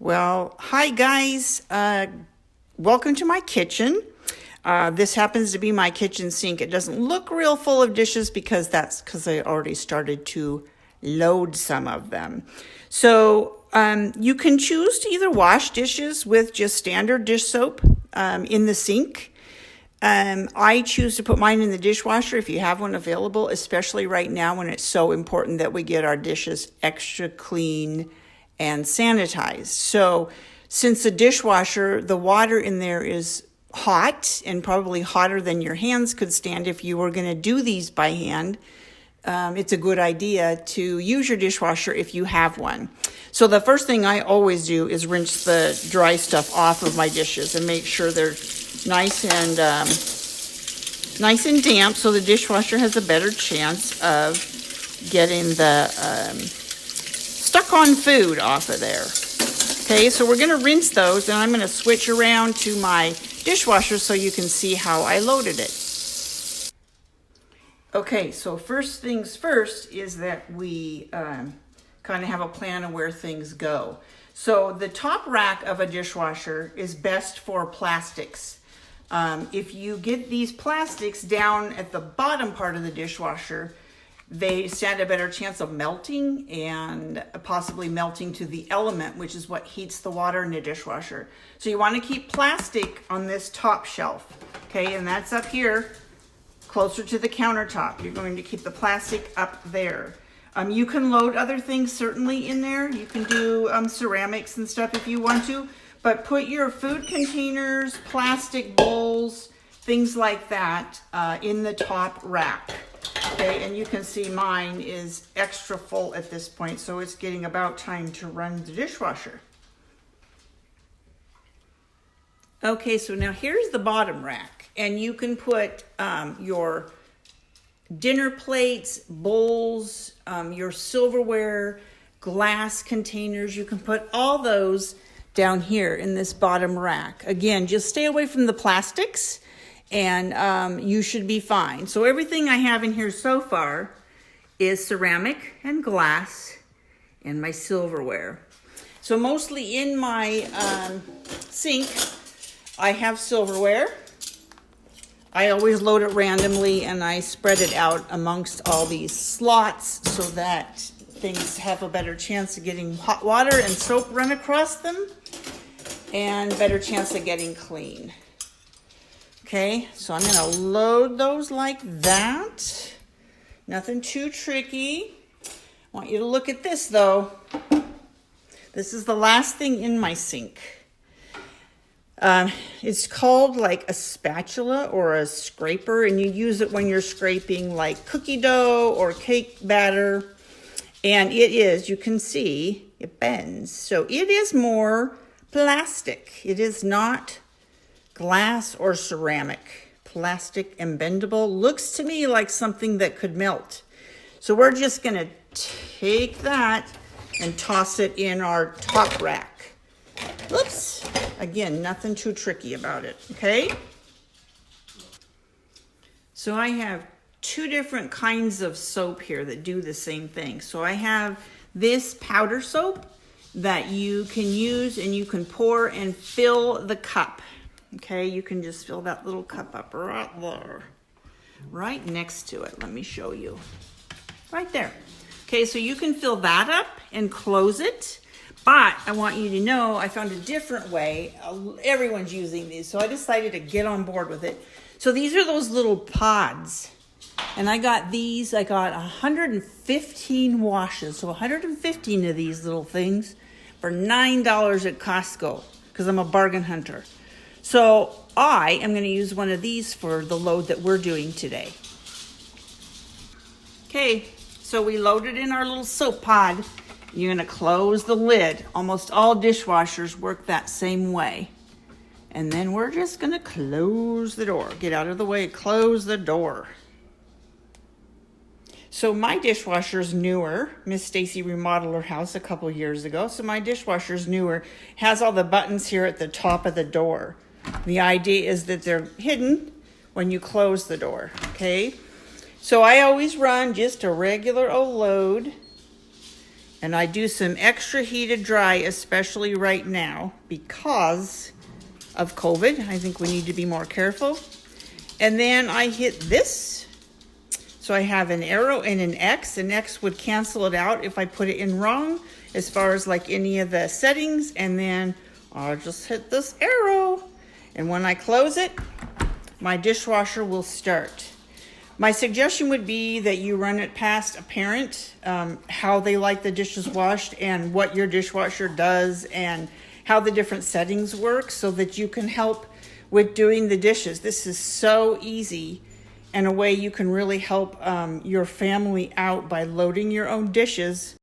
Well, hi guys. Welcome to my kitchen. This happens to be my kitchen sink. It doesn't look real full of dishes because I already started to load some of them. So you can choose to either wash dishes with just standard dish soap in the sink. I choose to put mine in the dishwasher if you have one available, especially right now when it's so important that we get our dishes extra clean and sanitized. So since the dishwasher, the water in there is hot and probably hotter than your hands could stand if you were going to do these by hand, it's a good idea to use your dishwasher if you have one. So the first thing I always do is rinse the dry stuff off of my dishes and make sure they're nice and damp, so the dishwasher has a better chance of getting the stuck on food off of there. Okay, so we're going to rinse those, and I'm going to switch around to my dishwasher so you can see how I loaded it. Okay, so first things first is that we kind of have a plan of where things go. So the top rack of a dishwasher is best for plastics. If you get these plastics down at the bottom part of the dishwasher, they stand a better chance of melting and possibly melting to the element, which is what heats the water in the dishwasher. So you want to keep plastic on this top shelf, okay? And that's up here, closer to the countertop. You're going to keep the plastic up there. You can load other things certainly in there. You can do ceramics and stuff if you want to, but put your food containers, plastic bowls, things like that in the top rack. Okay, and you can see mine is extra full at this point, so it's getting about time to run the dishwasher. Okay, so now here's the bottom rack, and you can put your dinner plates, bowls, your silverware, glass containers. You can put all those down here in this bottom rack. Again, just stay away from the plastics, and you should be fine. So everything I have in here so far is ceramic and glass and my silverware. So mostly in my sink, I have silverware. I always load it randomly and I spread it out amongst all these slots so that things have a better chance of getting hot water and soap run across them and better chance of getting clean. Okay, so I'm going to load those like that. Nothing too tricky. I want you to look at this though. This is the last thing in my sink. It's called like a spatula or a scraper, and you use it when you're scraping like cookie dough or cake batter. And it is, you can see, it bends. So it is more plastic. It is not glass or ceramic. Plastic and bendable looks to me like something that could melt. So we're just going to take that and toss it in our top rack. Oops. Again, nothing too tricky about it, okay? So I have two different kinds of soap here that do the same thing. So I have this powder soap that you can use, and you can pour and fill the cup. Okay, you can just fill that little cup up right there, right next to it. Let me show you. Right there. Okay, so you can fill that up and close it. But I want you to know I found a different way. Everyone's using these, so I decided to get on board with it. So these are those little pods. And I got these. I got 115 washes. So 115 of these little things for $9 at Costco because I'm a bargain hunter. So I am going to use one of these for the load that we're doing today. Okay, so we loaded in our little soap pod. You're going to close the lid. Almost all dishwashers work that same way. And then we're just going to close the door. Get out of the way, close the door. So my dishwasher's newer. Miss Stacy remodeled her house a couple years ago. So my dishwasher's newer. Has all the buttons here at the top of the door. The idea is that they're hidden when you close the door, okay? So I always run just a regular old load And I do some extra heated dry, especially right now, because of COVID. I think we need to be more careful. And then I hit this. So I have an arrow and an X. An X would cancel it out if I put it in wrong, as far as like any of the settings. And then I'll just hit this arrow. And when I close it, my dishwasher will start. My suggestion would be that you run it past a parent, how they like the dishes washed and what your dishwasher does and how the different settings work, so that you can help with doing the dishes. This is so easy, and a way you can really help your family out by loading your own dishes